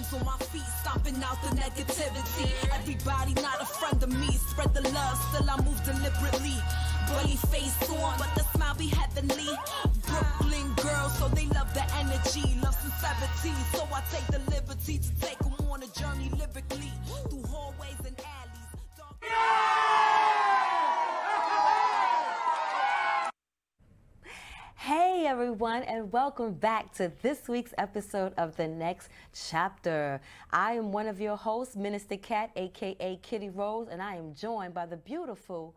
Tim's on my feet, stomping out the negativity. Everybody not a friend of me. Spread the love, still I move deliberately. Bully face on, but the smile be heavenly. Brooklyn girls, so they love the energy, love sincerity. So I take the liberty to take them on a journey lyrically through hallways and alleys. Hey everyone, and welcome back to this week's episode of The Next Chapter. I am one of your hosts, Minister Cat, aka Kitty Rose, and I am joined by the beautiful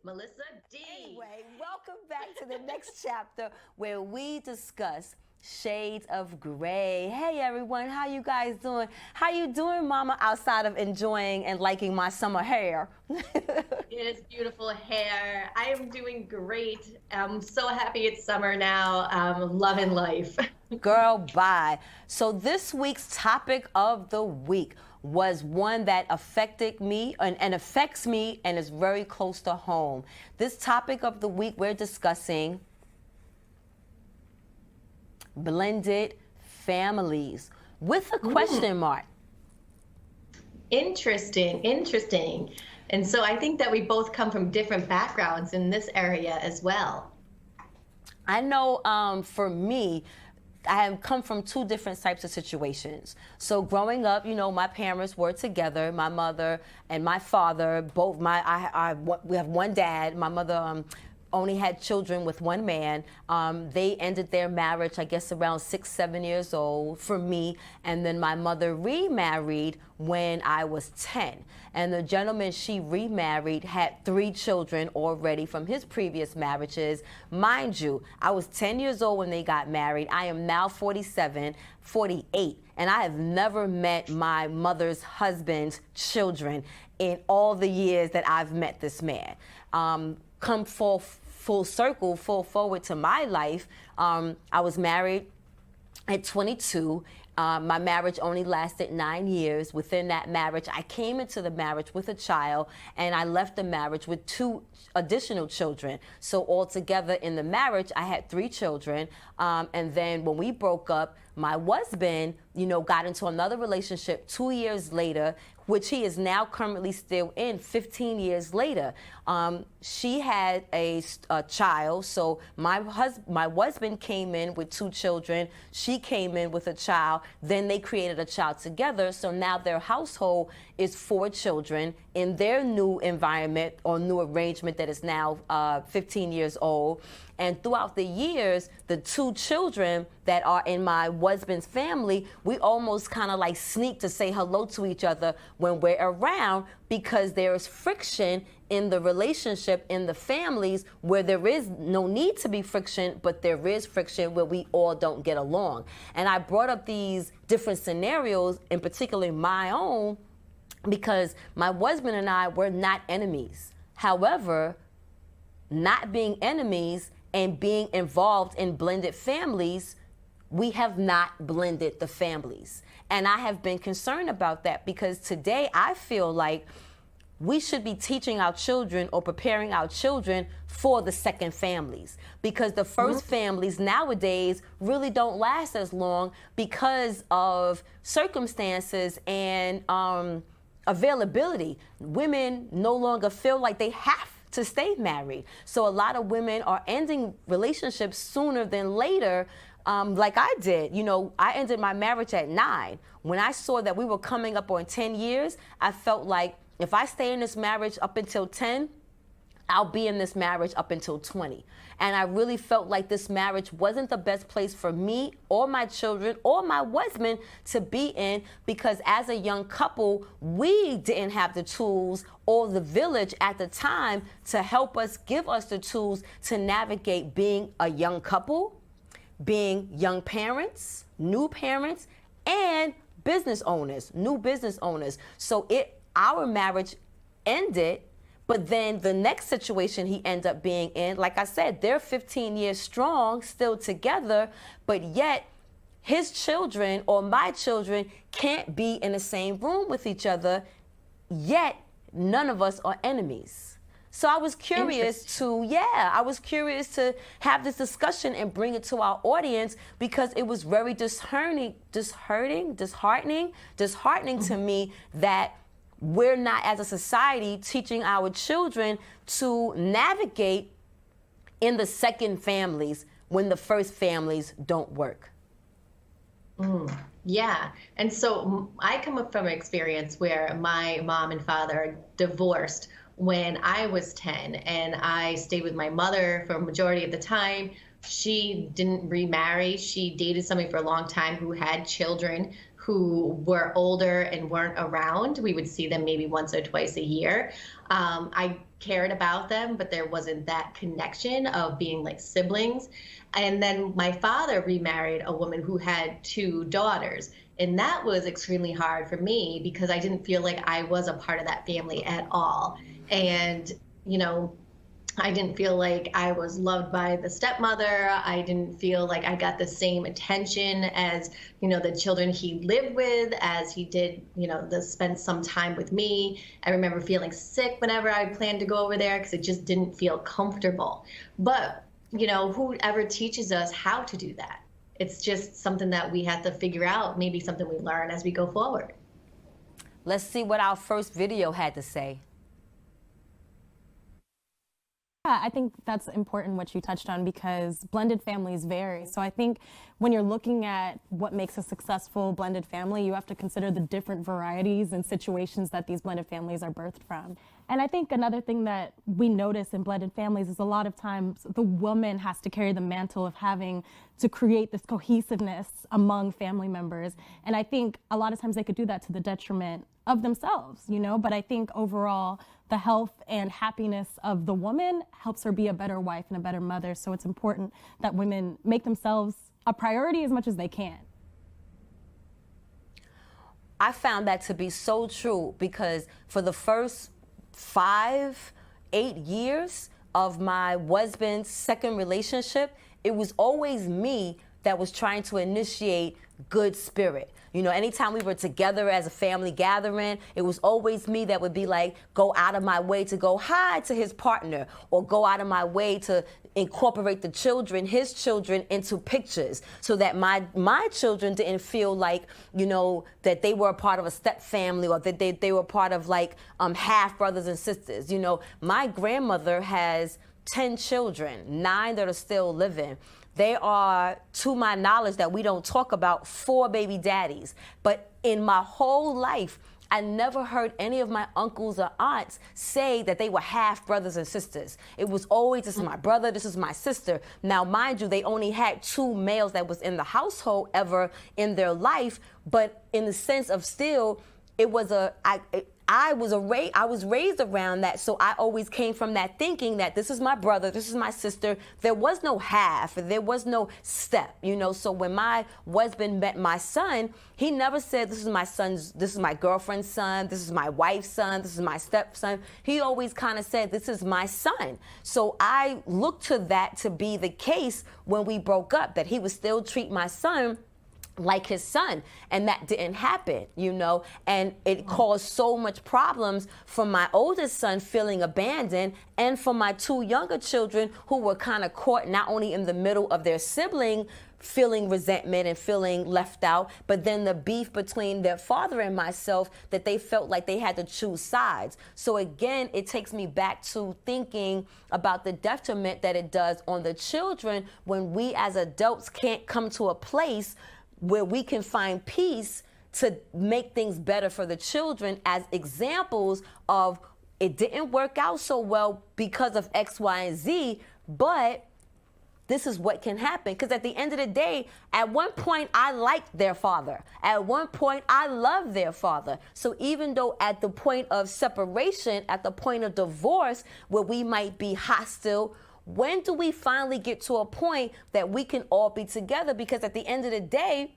Melissa D. Anyway, welcome back to The Next Chapter, where we discuss shades of gray. Hey everyone, how you guys doing? How you doing, mama, outside of enjoying and liking my summer hair? It is beautiful hair. I am doing great. I'm so happy it's summer now. I'm loving life. Girl, bye. So this week's topic of the week was one that affected me and affects me and is very close to home. This topic of the week, we're discussing blended families with a question mark. Interesting. And so I think that we both come from different backgrounds in this area as well. I know for me, I have come from two different types of situations. So growing up, you know, my parents were together. My mother and my father, both we have one dad. My mother only had children with one man. They ended their marriage, I guess, around 6, 7 years old for me. And then my mother remarried when I was 10. And the gentleman she remarried had 3 children already from his previous marriages. Mind you, I was 10 years old when they got married. I am now 47, 48, and I have never met my mother's husband's children in all the years that I've met this man. Come full circle, full forward to my life, I was married at 22. My marriage only lasted 9 years. Within that marriage, I came into the marriage with a child, and I left the marriage with 2 additional children. So altogether in the marriage, I had 3 children. And then when we broke up, my husband, you know, got into another relationship 2 years later, which he is now currently still in 15 years later. She had a child, so my husband came in with 2 children. She came in with a child. Then they created a child together. So now their household is 4 children in their new environment or new arrangement that is now 15 years old. And throughout the years, the 2 children that are in my husband's family, we almost kind of like sneak to say hello to each other when we're around, because there is friction in the relationship, in the families, where there is no need to be friction, but there is friction where we all don't get along. And I brought up these different scenarios, in particular my own, because my husband and I were not enemies. However, not being enemies and being involved in blended families, we have not blended the families. And I have been concerned about that, because today I feel like we should be teaching our children or preparing our children for the second families, because the first families nowadays really don't last as long because of circumstances and availability. Women no longer feel like they have to stay married. So a lot of women are ending relationships sooner than later, like I did. You know, I ended my marriage at 9. When I saw that we were coming up on 10 years, I felt like if I stay in this marriage up until 10, I'll be in this marriage up until 20. And I really felt like this marriage wasn't the best place for me or my children or my husband to be in, because as a young couple, we didn't have the tools or the village at the time to help us, give us the tools to navigate being a young couple, being young parents, new parents, and business owners, new business owners. So our marriage ended. But then the next situation he ended up being in, like I said, they're 15 years strong, still together, but yet his children or my children can't be in the same room with each other, yet none of us are enemies. So I was curious I was curious to have this discussion and bring it to our audience because it was very disheartening to me that we're not, as a society, teaching our children to navigate in the second families when the first families don't work. Yeah. And so I come up from an experience where my mom and father divorced when I was 10, and I stayed with my mother for a majority of the time. She didn't remarry. She dated somebody for a long time who had children who were older and weren't around. We would see them maybe once or twice a year. I cared about them, but there wasn't that connection of being like siblings. And then my father remarried a woman who had 2 daughters. And that was extremely hard for me because I didn't feel like I was a part of that family at all. And, you know, I didn't feel like I was loved by the stepmother. I didn't feel like I got the same attention as, you know, the children he lived with as he did, you know, spend some time with me. I remember feeling sick whenever I planned to go over there because it just didn't feel comfortable. But, you know, whoever teaches us how to do that? It's just something that we have to figure out, maybe something we learn as we go forward. Let's see what our first video had to say. Yeah, I think that's important what you touched on because blended families vary. So I think when you're looking at what makes a successful blended family, you have to consider the different varieties and situations that these blended families are birthed from. And I think another thing that we notice in blended families is a lot of times the woman has to carry the mantle of having to create this cohesiveness among family members. And I think a lot of times they could do that to the detriment of themselves, you know, but I think overall the health and happiness of the woman helps her be a better wife and a better mother. So it's important that women make themselves a priority as much as they can. I found that to be so true because for the first 5-8 years of my husband's second relationship, it was always me that was trying to initiate good spirit. You know, anytime we were together as a family gathering, it was always me that would be like, go out of my way to go hi to his partner or go out of my way to incorporate the children, his children, into pictures so that my children didn't feel like, you know, that they were a part of a step family or that they were part of like half brothers and sisters. You know, my grandmother has 10 children, 9 that are still living. They are, to my knowledge, that we don't talk about, 4 baby daddies. But in my whole life, I never heard any of my uncles or aunts say that they were half brothers and sisters. It was always, this is my brother, this is my sister. Now, mind you, they only had 2 males that was in the household ever in their life. But in the sense of still, it was I was raised around that, so I always came from that thinking that this is my brother, this is my sister. There was no half, there was no step, you know. So when my husband met my son, he never said this is my girlfriend's son, this is my wife's son, this is my stepson. He always kind of said, this is my son. So I looked to that to be the case when we broke up, that he would still treat my son like his son, and that didn't happen, you know, and it caused so much problems for my oldest son feeling abandoned and for my 2 younger children who were kind of caught not only in the middle of their sibling feeling resentment and feeling left out, but then the beef between their father and myself, that they felt like they had to choose sides. So again, it takes me back to thinking about the detriment that it does on the children when we as adults can't come to a place where we can find peace to make things better for the children as examples of it didn't work out so well because of X, Y, and Z, but this is what can happen. Because at the end of the day, at one point, I liked their father. At one point, I loved their father. So even though at the point of separation, at the point of divorce, where we might be hostile, when do we finally get to a point that we can all be together? Because at the end of the day,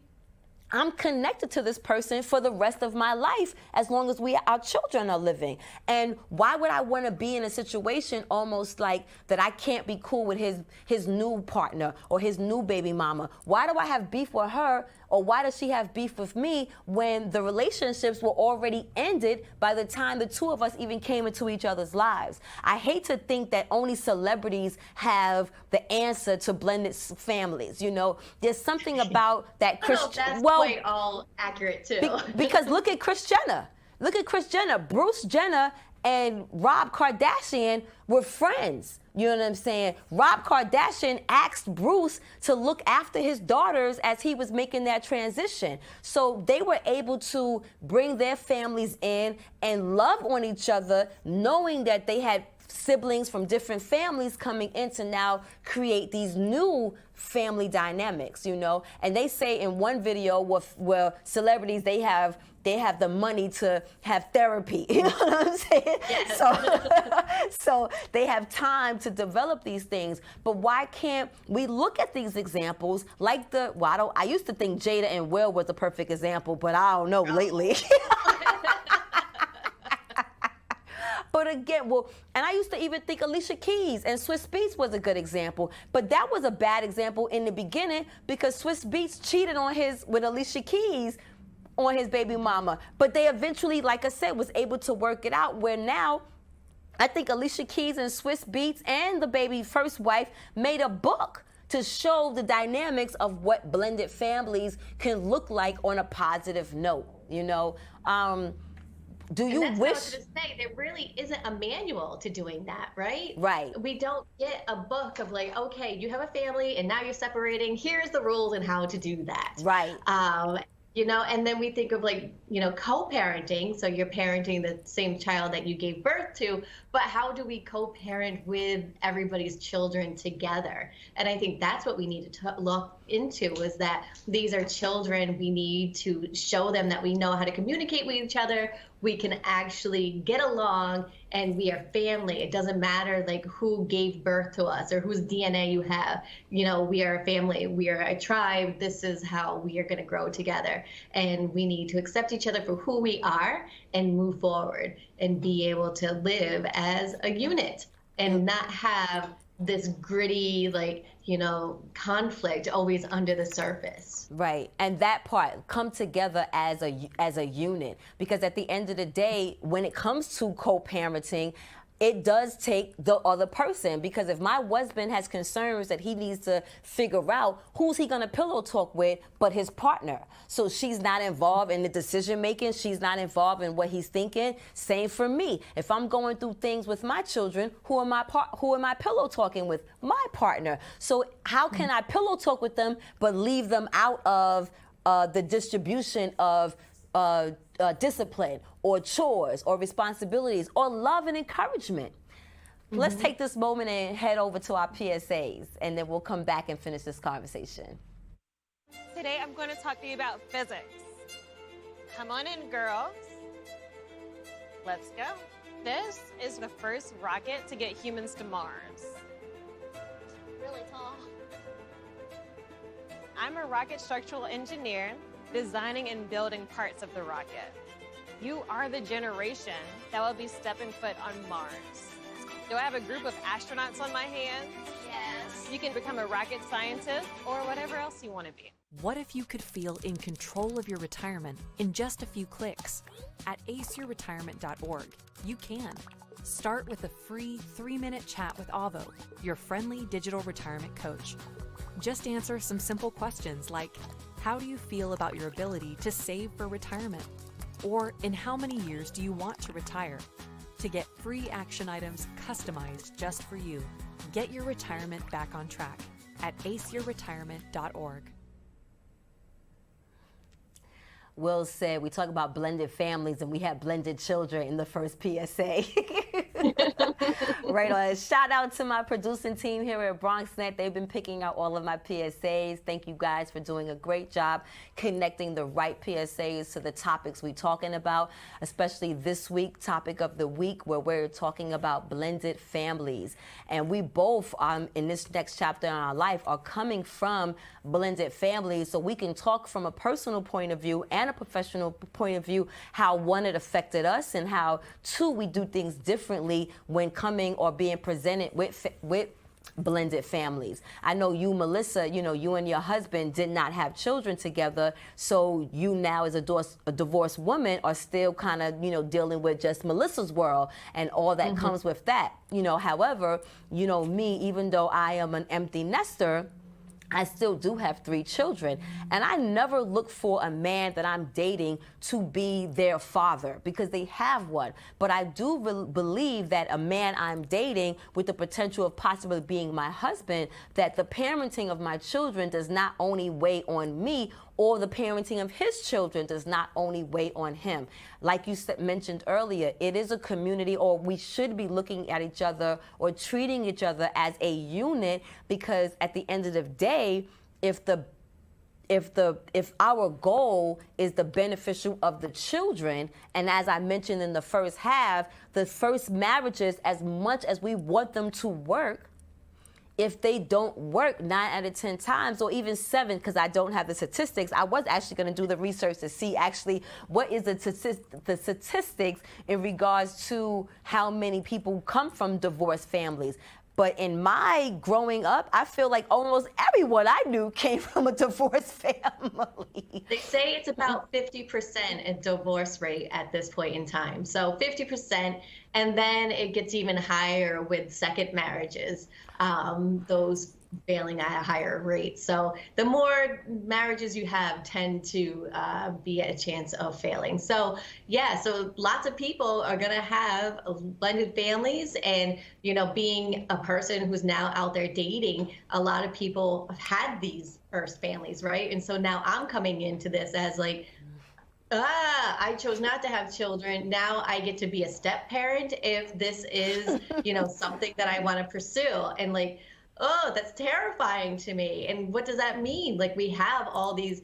I'm connected to this person for the rest of my life as long as our children are living. And why would I want to be in a situation almost like that I can't be cool with his new partner or his new baby mama? Why do I have beef with her Or why does she have beef with me when the relationships were already ended by the time the two of us even came into each other's lives? I hate to think that only celebrities have the answer to blended families. You know, there's something about that That's quite all accurate too. Because look at Kris Jenner. Look at Kris Jenner. Bruce Jenner and Rob Kardashian were friends. You know what I'm saying? Rob Kardashian asked Bruce to look after his daughters as he was making that transition. So they were able to bring their families in and love on each other, knowing that they had siblings from different families coming in to now create these new family dynamics, you know? And they say in one video where celebrities, they have the money to have therapy. You know what I'm saying? Yes. So they have time to develop these things. But why can't we look at these examples like I used to think Jada and Will was the perfect example, but I don't know lately. But again, and I used to even think Alicia Keys and Swiss Beats was a good example, but that was a bad example in the beginning because Swiss Beats cheated with Alicia Keys on his baby mama. But they eventually, like I said, was able to work it out where now I think Alicia Keys and Swiss Beats and the baby first wife made a book to show the dynamics of what blended families can look like on a positive note, you know? Do you wish? What I was going to say, there really isn't a manual to doing that, right? Right. We don't get a book of like, okay, you have a family and now you're separating. Here's the rules and how to do that. Right. You know, and then we think of like, you know, co-parenting. So you're parenting the same child that you gave birth to, but how do we co-parent with everybody's children together? And I think that's what we need to look into, is that these are children. We need to show them that we know how to communicate with each other. We can actually get along and we are family. It doesn't matter like who gave birth to us or whose DNA you have. You know, we are a family. We are a tribe. This is how we are going to grow together. And we need to accept each other for who we are and move forward and be able to live as a unit and not have this gritty, like, you know, conflict always under the surface. Right. And that part, come together as a unit, because at the end of the day, when it comes to co-parenting, it does take the other person, because if my husband has concerns that he needs to figure out who's he going to pillow talk with but his partner. So she's not involved in the decision making. She's not involved in what he's thinking. Same for me. If I'm going through things with my children, who am I pillow talking with? My partner. So how can I pillow talk with them but leave them out of the distribution of discipline or chores or responsibilities or love and encouragement? Let's take this moment and head over to our PSAs, and then we'll come back and finish this conversation. Today I'm going to talk to you about physics. Come on in, girls. Let's go. This is the first rocket to get humans to Mars. Really tall. I'm a rocket structural engineer, designing and building parts of the rocket. You are the generation that will be stepping foot on Mars. Do I have a group of astronauts on my hands? Yes. You can become a rocket scientist or whatever else you want to be. What if you could feel in control of your retirement in just a few clicks? At aceyourretirement.org, you can. Start with a free 3-minute chat with Avo, your friendly digital retirement coach. Just answer some simple questions like, how do you feel about your ability to save for retirement? Or in how many years do you want to retire? To get free action items customized just for you, get your retirement back on track at aceyourretirement.org. Will said we talk about blended families and we have blended children in the first PSA. Right on. Shout out to my producing team here at BronxNet. They've been picking out all of my PSAs. Thank you guys for doing a great job connecting the right PSAs to the topics we're talking about, especially this week, topic of the week, where we're talking about blended families. And we both, in this next chapter in our life, are coming from blended families, so we can talk from a personal point of view and a professional point of view how, one, it affected us, and how, two, we do things differently when coming or being presented with blended families. I know you, Melissa, you and your husband did not have children together, so you now as a divorced woman are still kind of, dealing with just Melissa's world and all that comes with that. However, me, even though I am an empty nester, I still do have 3 children, and I never look for a man that I'm dating to be their father because they have one. But I do believe that a man I'm dating with the potential of possibly being my husband, that the parenting of my children does not only weigh on me, or the parenting of his children does not only weigh on him. Like you mentioned earlier, it is a community, or we should be looking at each other or treating each other as a unit, because at the end of the day, if our goal is the beneficial of the children, and as I mentioned in the first half, the first marriages, as much as we want them to work, if they don't work 9 out of 10 times, or even 7, because I don't have the statistics, I was actually going to do the research to see actually what is the statistics in regards to how many people come from divorced families. But in my growing up, I feel like almost everyone I knew came from a divorced family. They say it's about 50% a divorce rate at this point in time. So 50%, and then it gets even higher with second marriages, those failing at a higher rate. So the more marriages you have tend to be at a chance of failing. So yeah, so lots of people are going to have blended families, and being a person who's now out there dating, a lot of people have had these first families, right? And so now I'm coming into this as like, I chose not to have children. Now I get to be a step parent if this is, something that I want to pursue. And like, oh, that's terrifying to me. And what does that mean? Like, we have all these,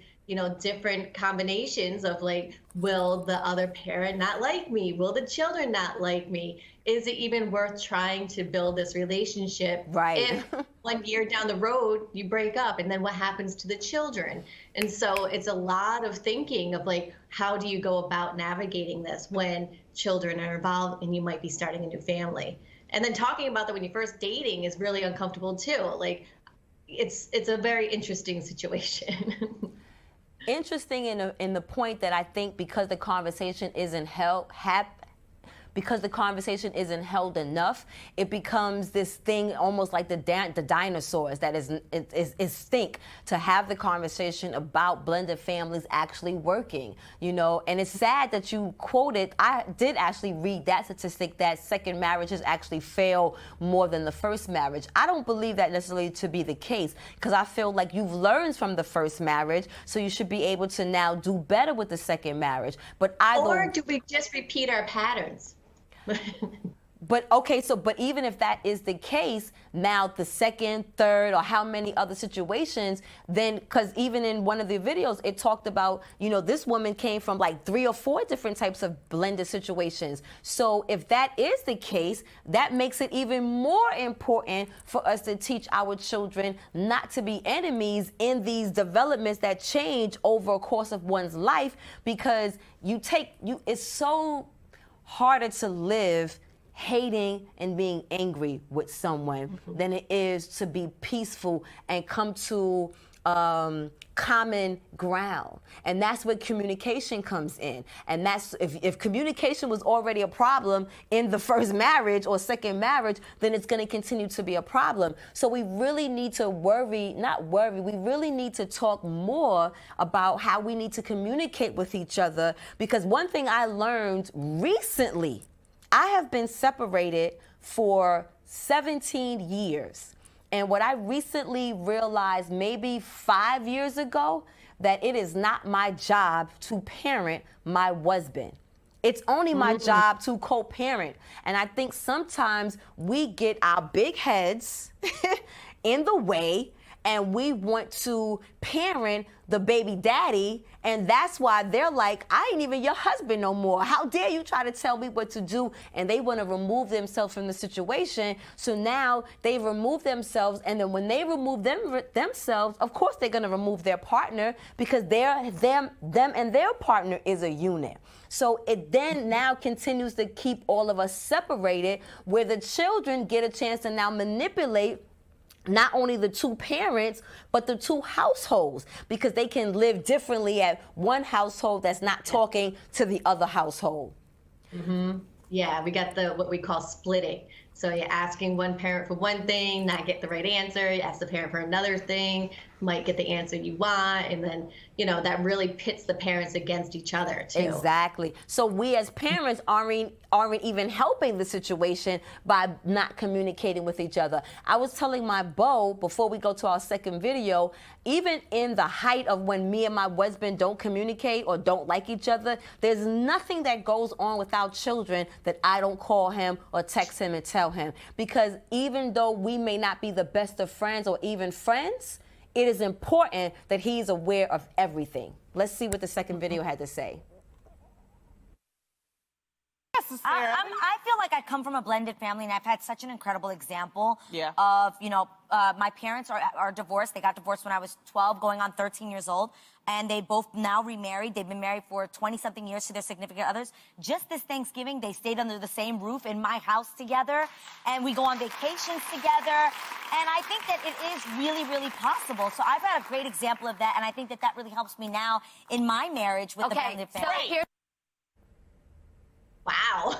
different combinations of like, will the other parent not like me? Will the children not like me? Is it even worth trying to build this relationship? Right. If 1 year down the road you break up, and then what happens to the children? And so it's a lot of thinking of like, how do you go about navigating this when children are involved and you might be starting a new family? And then talking about that when you're first dating is really uncomfortable too. Like, it's a very interesting situation. Interesting in the point that I think because the conversation isn't held enough, it becomes this thing almost like the dinosaurs that is think to have the conversation about blended families actually working, and it's sad that you quoted. I did actually read that statistic that second marriages actually fail more than the first marriage. I don't believe that necessarily to be the case, because I feel like you've learned from the first marriage, so you should be able to now do better with the second marriage. But or do we just repeat our patterns? But even if that is the case, now the second, third, or how many other situations, then, because even in one of the videos, it talked about, this woman came from like 3 or 4 different types of blended situations. So if that is the case, that makes it even more important for us to teach our children not to be enemies in these developments that change over a course of one's life, because it's so harder to live hating and being angry with someone than it is to be peaceful and come to common ground. And that's where communication comes in. And that's if communication was already a problem in the first marriage or second marriage, then it's going to continue to be a problem. So we really need to we really need to talk more about how we need to communicate with each other. Because one thing I learned recently, I have been separated for 17 years. And what I recently realized maybe 5 years ago, that it is not my job to parent my husband. It's only my job to co-parent. And I think sometimes we get our big heads in the way, and we want to parent the baby daddy, and that's why they're like, I ain't even your husband no more. How dare you try to tell me what to do? And they want to remove themselves from the situation. So now they remove themselves, and then when they remove themselves, of course they're going to remove their partner, because them and their partner is a unit. So it then now continues to keep all of us separated, where the children get a chance to now manipulate not only the two parents, but the two households, because they can live differently at one household that's not talking to the other household. Yeah, we got the what we call splitting. So you're asking one parent for one thing, not get the right answer. You ask the parent for another thing, might get the answer you want, and then that really pits the parents against each other too. Exactly. So we as parents aren't even helping the situation by not communicating with each other. I was telling my beau before we go to our second video, even in the height of when me and my husband don't communicate or don't like each other, there's nothing that goes on with our children that I don't call him or text him and tell him. Because even though we may not be the best of friends or even friends, it is important that he's aware of everything. Let's see what the second video had to say. I feel like I come from a blended family, and I've had such an incredible example of, my parents are divorced. They got divorced when I was 12, going on 13 years old, and they both now remarried. They've been married for 20-something years to their significant others. Just this Thanksgiving, they stayed under the same roof in my house together, and we go on vacations together, and I think that it is really, really possible. So I've had a great example of that, and I think that that really helps me now in my marriage with the blended family. Wow,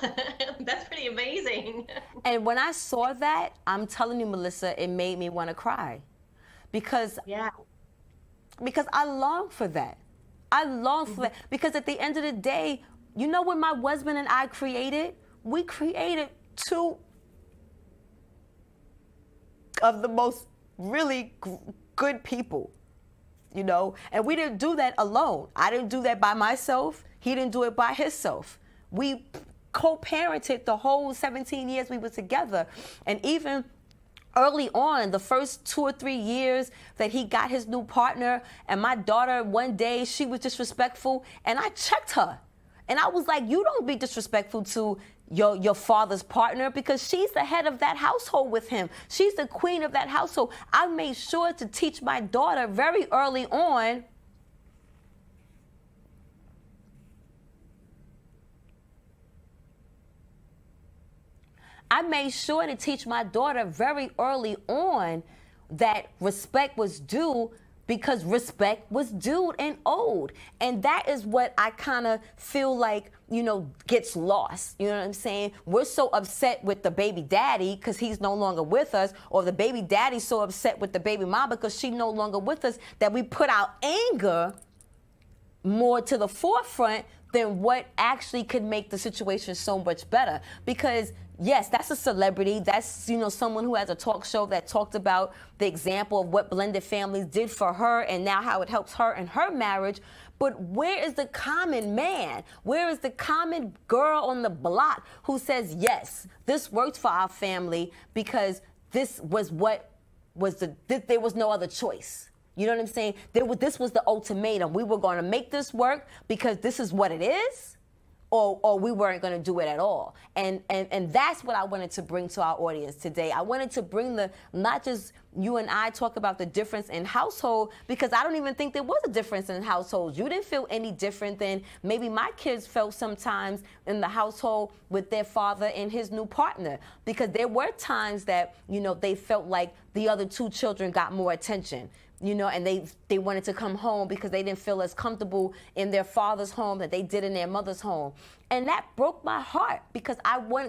that's pretty amazing. And when I saw that, I'm telling you, Melissa, it made me want to cry. Because I long for that. I long for that. Because at the end of the day, what my husband and I created? We created two of the most really good people, and we didn't do that alone. I didn't do that by myself. He didn't do it by himself. We co-parented the whole 17 years we were together. And even early on, the first 2 or 3 years that he got his new partner, and my daughter, one day, she was disrespectful, and I checked her. And I was like, you don't be disrespectful to your father's partner, because she's the head of that household with him. She's the queen of that household. I made sure to teach my daughter very early on very early on that respect was due, because respect was due and owed. And that is what I kind of feel like, gets lost. You know what I'm saying? We're so upset with the baby daddy because he's no longer with us, or the baby daddy's so upset with the baby mama because she's no longer with us, that we put our anger more to the forefront than what actually could make the situation so much better. Because yes, that's a celebrity. That's, someone who has a talk show that talked about the example of what blended families did for her and now how it helps her in her marriage. But where is the common man? Where is the common girl on the block who says, yes, this works for our family because this was there was no other choice? You know what I'm saying? This was the ultimatum. We were going to make this work because this is what it is, or we weren't going to do it at all. And that's what I wanted to bring to our audience today. I wanted to bring not just you and I talk about the difference in household, because I don't even think there was a difference in households. You didn't feel any different than maybe my kids felt sometimes in the household with their father and his new partner, because there were times that, they felt like the other two children got more attention. And they wanted to come home because they didn't feel as comfortable in their father's home that they did in their mother's home. And that broke my heart, because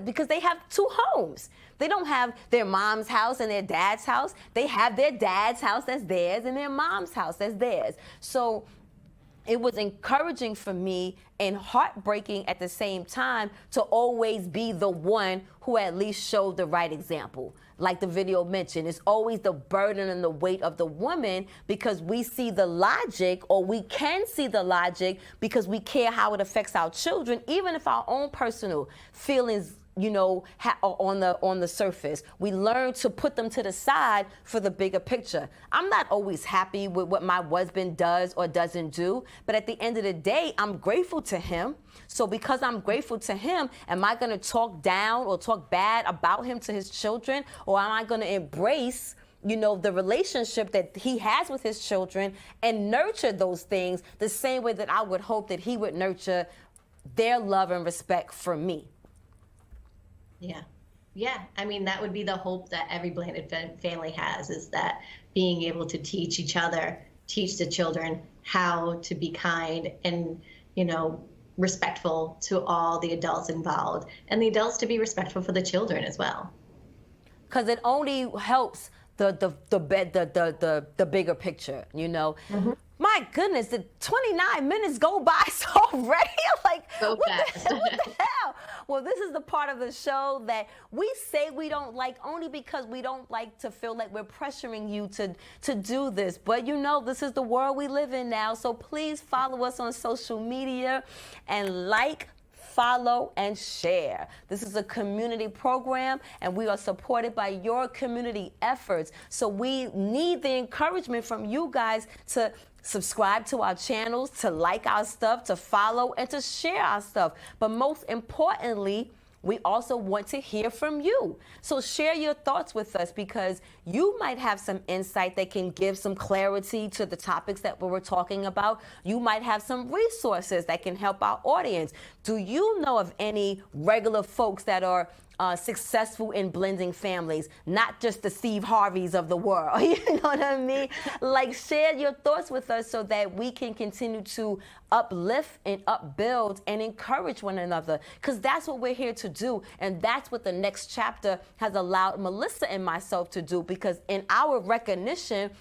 because they have two homes. They don't have their mom's house and their dad's house. They have their dad's house that's theirs and their mom's house that's theirs. So it was encouraging for me and heartbreaking at the same time to always be the one who at least showed the right example. Like the video mentioned, it's always the burden and the weight of the woman, because we see the logic, or we can see the logic because we care how it affects our children, even if our own personal feelings on the surface. We learn to put them to the side for the bigger picture. I'm not always happy with what my husband does or doesn't do, but at the end of the day, I'm grateful to him. So because I'm grateful to him, am I going to talk down or talk bad about him to his children? Or am I going to embrace the relationship that he has with his children and nurture those things the same way that I would hope that he would nurture their love and respect for me? Yeah. Yeah, I mean, that would be the hope that every blended family has, is that being able to teach each other, teach the children how to be kind and, you know, respectful to all the adults involved, and the adults to be respectful for the children as well. Because it only helps the bigger picture, you know. My goodness, the 29 minutes go by so already. Like, So what fast. what the hell? Well, this is the part of the show that we say we don't like only because we don't like to feel like we're pressuring you to do this. But you know, this is the world we live in now. So please follow us on social media and like, follow, and share. This is a community program, and we are supported by your community efforts. So we need the encouragement from you guys to subscribe to our channels, to like our stuff, to follow, and to share our stuff. But most importantly, we also want to hear from you. So share your thoughts with us, because you might have some insight that can give some clarity to the topics that we were talking about. You might have some resources that can help our audience. Do you know of any regular folks that are successful in blending families, not just the Steve Harveys of the world? You know what I mean? Like, share your thoughts with us so that we can continue to uplift and upbuild and encourage one another, because that's what we're here to do. And that's what the next chapter has allowed Melissa and myself to do, because in our recognition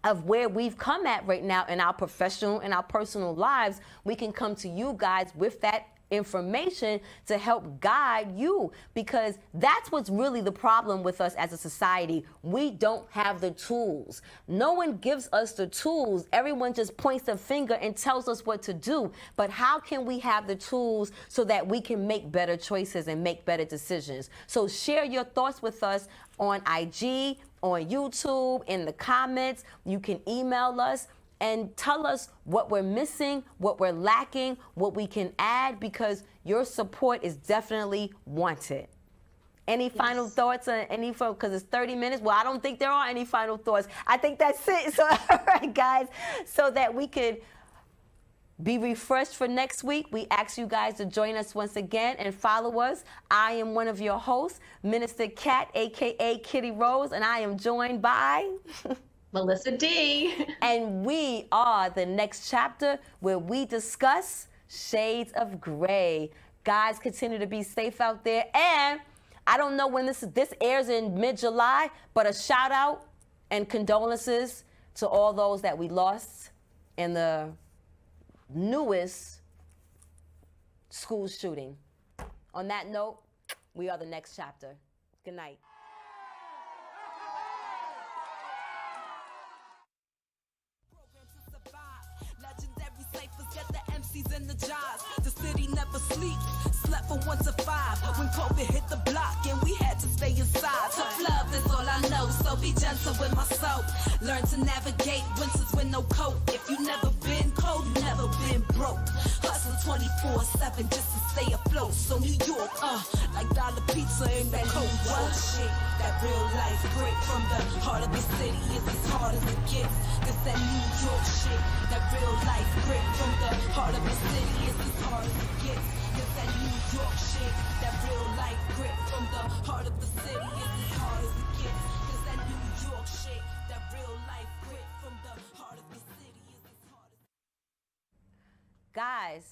of where we've come at right now in our professional and our personal lives, we can come to you guys with that information to help guide you, because that's what's really the problem with us as a society. We don't have the tools. No one gives us the tools. Everyone just points a finger and tells us what to do. But how can we have the tools so that we can make better choices and make better decisions? So share your thoughts with us on IG, on YouTube, in the comments. You can email us and tell us what we're missing, what we're lacking, what we can add, because your support is definitely wanted. Any final thoughts on any folks? Because it's 30 minutes. Well, I don't think there are any final thoughts. I think that's it. So, all right, guys, so that we could be refreshed for next week, we ask you guys to join us once again and follow us. I am one of your hosts, Minister Kat, a.k.a. Kitty Rose, and I am joined by Melissa D. And we are the next chapter, where we discuss shades of gray. Guys, continue to be safe out there. And I don't know when this airs in mid-July, but a shout out and condolences to all those that we lost in the newest school shooting. On that note, we are the next chapter. Good night. Legendary ciphers get the MCs and the jobs. The city never sleeps. Slept from 1 to 5 when COVID hit the block and we had to stay inside. Tough love is all I know, so be gentle with my soul. Learn to navigate winters with no coat. If you never been cold, you never been broke. Hustle 24/7 just to stay afloat. So New York, like dollar pizza in that cold world shit. That real life grit from the heart of the city is as hard as it gets. Cause that New York shit, that real life grit from the heart of the city is as hard as it gets. Cause that New York shit, that real life grit from the heart of the city is as hard as it gets. Cause that New York shit, that real life grit from the heart of the city is as hard as it gets. Guys,